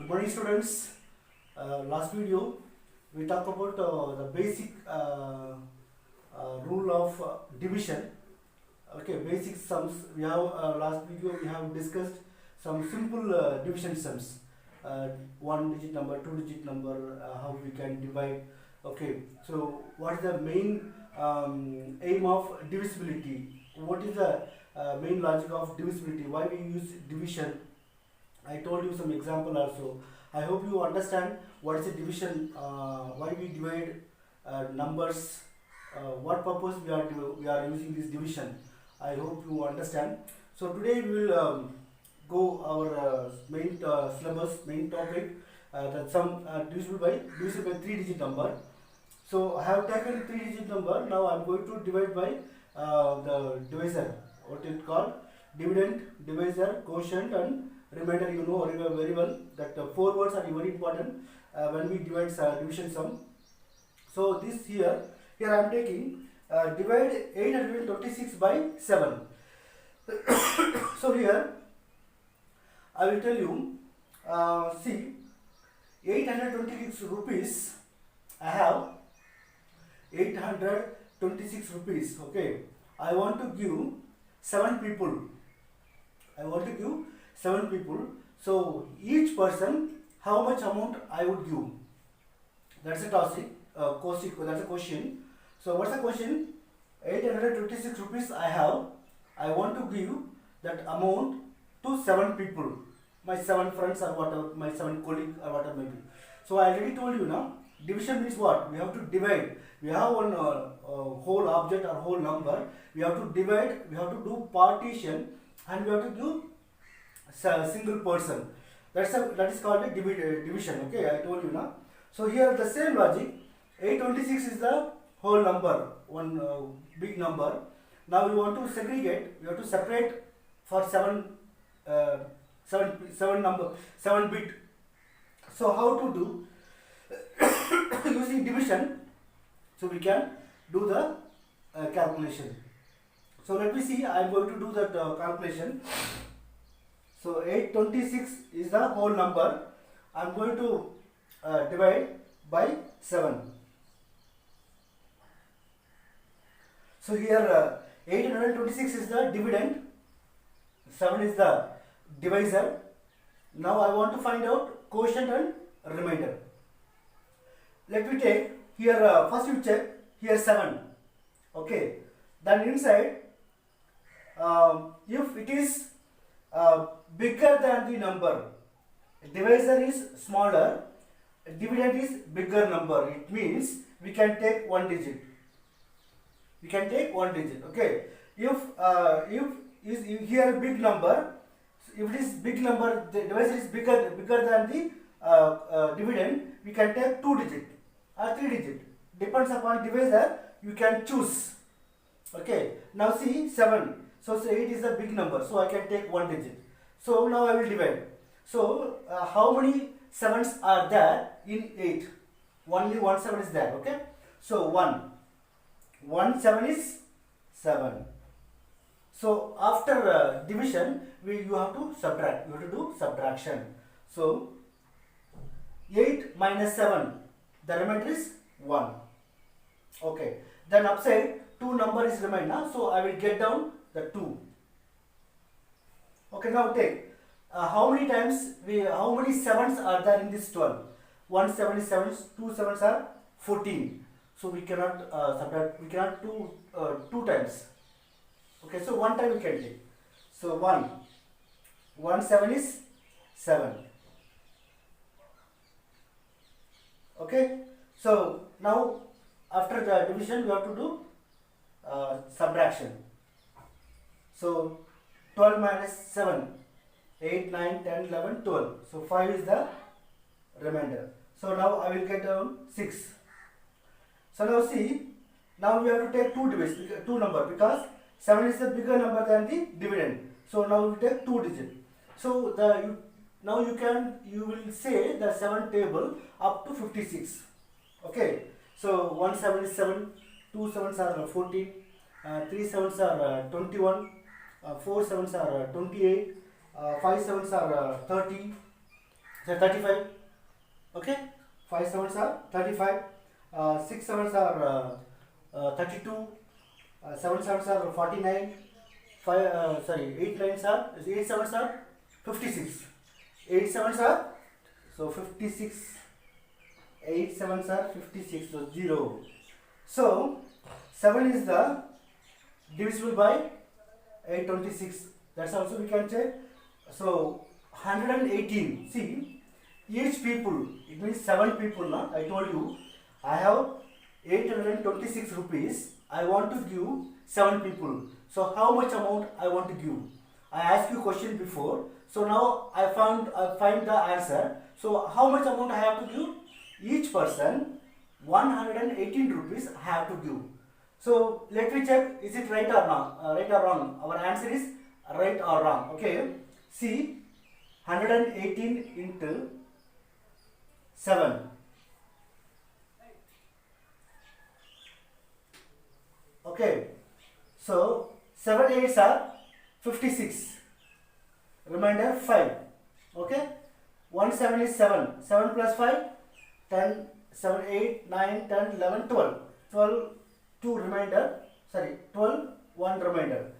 Good morning, students. Last video we talked about the basic rule of division. Okay, basic sums. We have last video we have discussed some simple division sums. One digit number, two digit number, how we can divide. Okay, so what is the main aim of divisibility? What is the main logic of divisibility? Why we use division? I told you some example also. I hope you understand what is a division, why we divide numbers, what purpose we are using this division. I hope you understand. So today we will go our main syllabus, main topic, that sum divisible by 3-digit number. So I have taken 3-digit number. Now I am going to divide by the divisor. What it called? Dividend, divisor, quotient, and remainder. You know very well that 4 words are very important when we divide division sum. So this here I am taking divide 826 by 7. So here I will tell you, see, 826 rupees. I have 826 rupees. Okay, I want to give 7 people. I want to give 7 people. So each person, how much amount I would give? That's a topic. That's a question. So what's the question? 826 rupees I have. I want to give that amount to 7 people. My 7 friends or whatever, my 7 colleagues or whatever maybe. So I already told you now. Division means what? We have to divide. We have one whole object or whole number. We have to divide. We have to do partition, and we have to give single person. That is called a division. Okay, I told you now. So here the same logic. 826 is the whole number, one big number. Now we want to segregate. We have to separate for 7 bit. So how to do? Using division. So we can do the calculation. So let me see. I am going to do that calculation. So 826 is the whole number. I am going to divide by 7. So here 826 is the dividend, 7 is the divisor. Now I want to find out quotient and remainder. Let me take here, first you check here 7. Okay, then inside if it is bigger than the number, divisor is smaller, dividend is bigger number, it means we can take 1 digit. We can take 1 digit. Okay, if is here big number, if it is big number, the divisor is bigger than the dividend, we can take 2 digit or 3 digit, depends upon divisor. You can choose. Okay, now see 7. So 8 is a big number, so I can take 1 digit. So now I will divide. So how many 7s are there in 8? Only 1 7 is there. Okay, so 1 7 is 7. So after division, you have to subtract. You have to do subtraction. So 8 minus 7, the remainder is 1. Okay, then upside 2 number is remain now. So I will get down the 2. Okay, now take how many times how many 7s are there in this 12? 1 7 is 7, 2 7s are 14. So we cannot subtract. We cannot do 2 times. Okay, so 1 time we can take. So 1 7 is 7. Okay, so now after the division we have to do subtraction. So 12 minus 7, 8 9 10 11 12. So 5 is the remainder. So now I will get down 6. So now see, now we have to take 2 number because 7 is the bigger number than the dividend. So now we take 2 digit. So now you will say the 7 table up to 56. Okay. So 1 7 is 7, 2 7s are 14, 3 7s are 21, 4 7s are 28, 5 7s are 30, So 35. Okay, 5 sevens are 35. 6 sevens are 32. 7 sevens are 49. 8 nines are 8 sevens are 56. 8 sevens are 56. 8 sevens are 56. So 0. So 7 is the divisible by 826. That's also we can check. So 118. See, each people, it means 7 people. Na? I told you I have 826 rupees. I want to give 7 people. So how much amount I want to give? I asked you question before. So now I find the answer. So how much amount I have to give? Each person 118 rupees I have to give. So let me check, is it right or wrong? Right or wrong? Our answer is right or wrong. Okay. See, 118 into 7. Okay. So 7 8s are 56. Remainder 5. Okay. 1 7 is 7. 7 plus 5, 10, 7, 8, 9, 10, 11, 12. 12, 2 remainder. Sorry, 12, 1 remainder.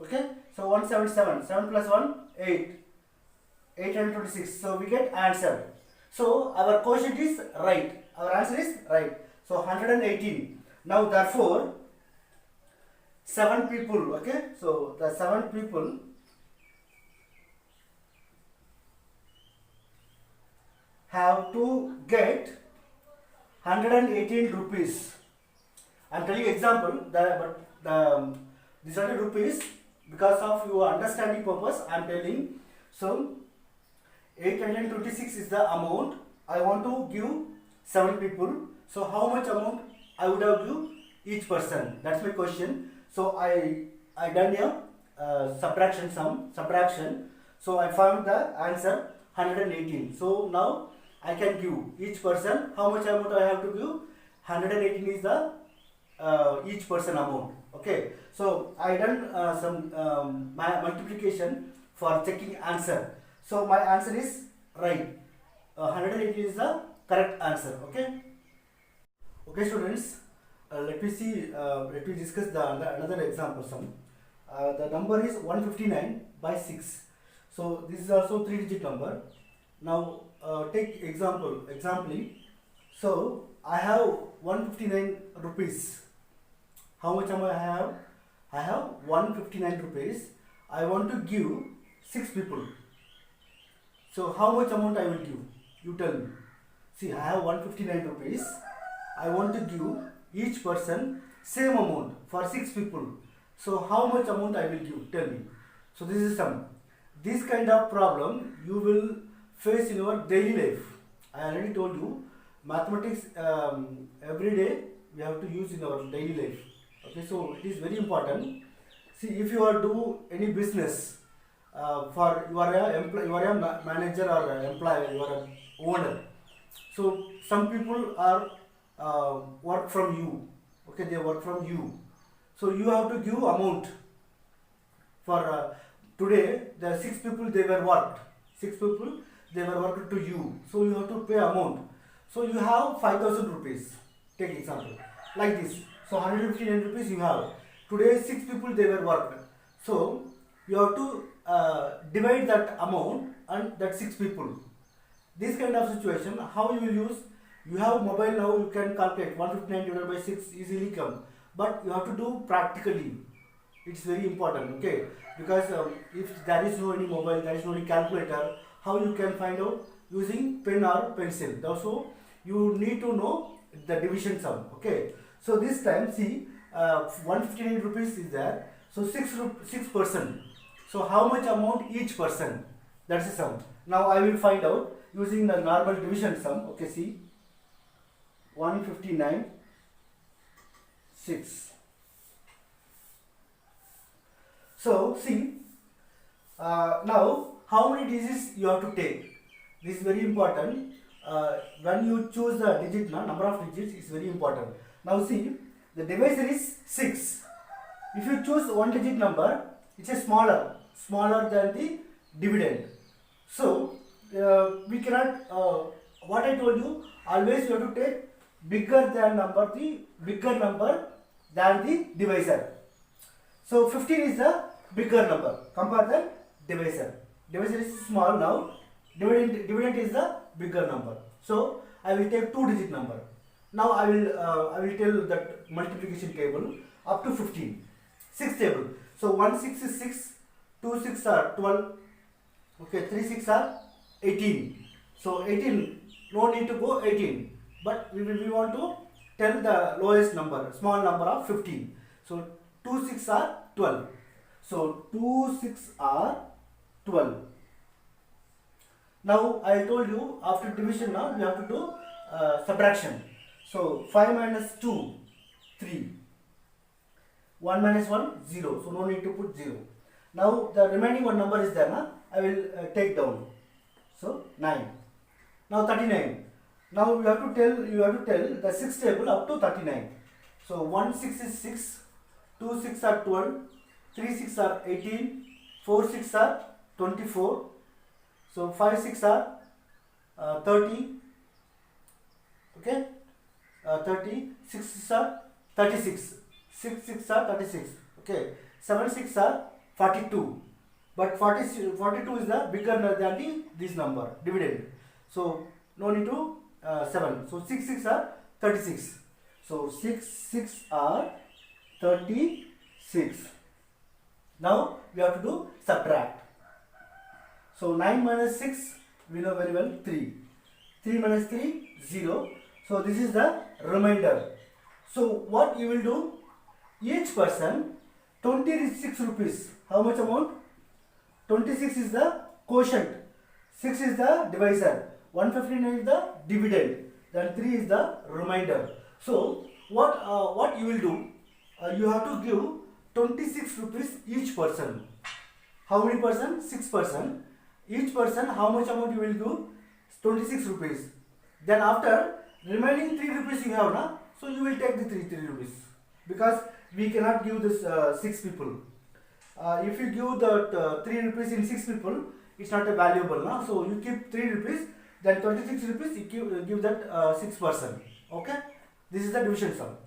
Okay. So 177. 7 plus 1, 8. 826. So we get answer. So our quotient is right. Our answer is right. So 118. Now therefore 7 people. Okay. So the 7 people have to get 118 rupees. I am telling example. These are the rupees because of your understanding purpose. I am telling. So 826 is the amount I want to give 7 people. So how much amount I would have give each person? That's my question. So I done a subtraction. So I found the answer 118. So now I can give each person how much amount I have to give. 118 is the each person amount. Okay. So I done some my multiplication for checking answer. So my answer is right. 180 is the correct answer. Okay. Okay, students. Let me discuss another example. The number is 159 by 6. So this is also 3-digit number. Now take example. So I have 159 rupees. How much amount I have? I have 159 rupees. I want to give 6 people. So how much amount I will give? You tell me. See, I have 159 rupees. I want to give each person same amount for 6 people. So how much amount I will give? Tell me. So this is this kind of problem you will face in your daily life. I already told you mathematics every day we have to use in our daily life. Okay, so it is very important. See, if you are do any business for you are a manager or a employee, you are a owner. So some people are work from you. Okay, they work from you. So you have to give amount for today. The 6 people they were worked. 6 people they were worked to you. So you have to pay amount. So you have 5,000 rupees. Take example like this. So 159 rupees you have. Today 6 people they were worked. So you have to divide that amount and that 6 people. This kind of situation, how you will use? You have mobile now, you can calculate 159 divided by 6 easily come. But you have to do practically. It's very important, okay? Because if there is no any mobile, there is no any calculator, how you can find out? Using pen or pencil. Also, you need to know the division sum, okay? So this time, see, 159 rupees is there. So 6 person. So how much amount each person? That's the sum. Now I will find out using the normal division sum. Okay, see, 159 6. So see, now how many digits you have to take? This is very important. When you choose the digit, number of digits is very important. Now see, the divisor is 6. If you choose 1 digit number, it's a smaller than the dividend. So we cannot, what I told you, always you have to take bigger than number, the bigger number than the divisor. So 15 is the bigger number compared than divisor. Divisor is small now, dividend is the bigger number. So I will take 2-digit number. Now I will tell that multiplication table up to 15. 6 table. So 1 6 is 6, 2 6 are 12, okay, 3 6 are 18. So 18, no need to go 18, but we want to tell the lowest number, small number of 15. So 2 6 are 12. So 2 6 are 12. Now I told you after division now you have to do subtraction. So 5 minus 2, 3. 1 minus 1, 0. So no need to put 0. Now the remaining one number is there. Na? I will take down. So 9. Now 39. Now you have to tell the 6 table up to 39. So 1 6 is 6, 2 6 are 12, 3 6 are 18, 4 6 are 24. So 5 6 are 30. Okay. 30, 6 6 are 36, 6 6 are 36, okay, 7 6 are 42, but 42 is the bigger than this number, dividend, so no need to 7, so 6 6 are 36, so 6 6 are 36. Now we have to do subtract. So 9 minus 6 we know very well, 3, 3 minus 3, 0. So this is the remainder. So what you will do, each person 26 rupees. How much amount? 26 is the quotient, 6 is the divisor, 159 is the dividend, then 3 is the remainder. So what you will do, you have to give 26 rupees each person. How many person? 6 person. Each person how much amount you will give? 26 rupees. Then after remaining 3 rupees you have, na? So you will take the 3 rupees, because we cannot give this 6 people. If you give that 3 rupees in 6 people, it's not a valuable, na? So you keep 3 rupees, then 26 rupees you give that 6 person. Okay, this is the division sum.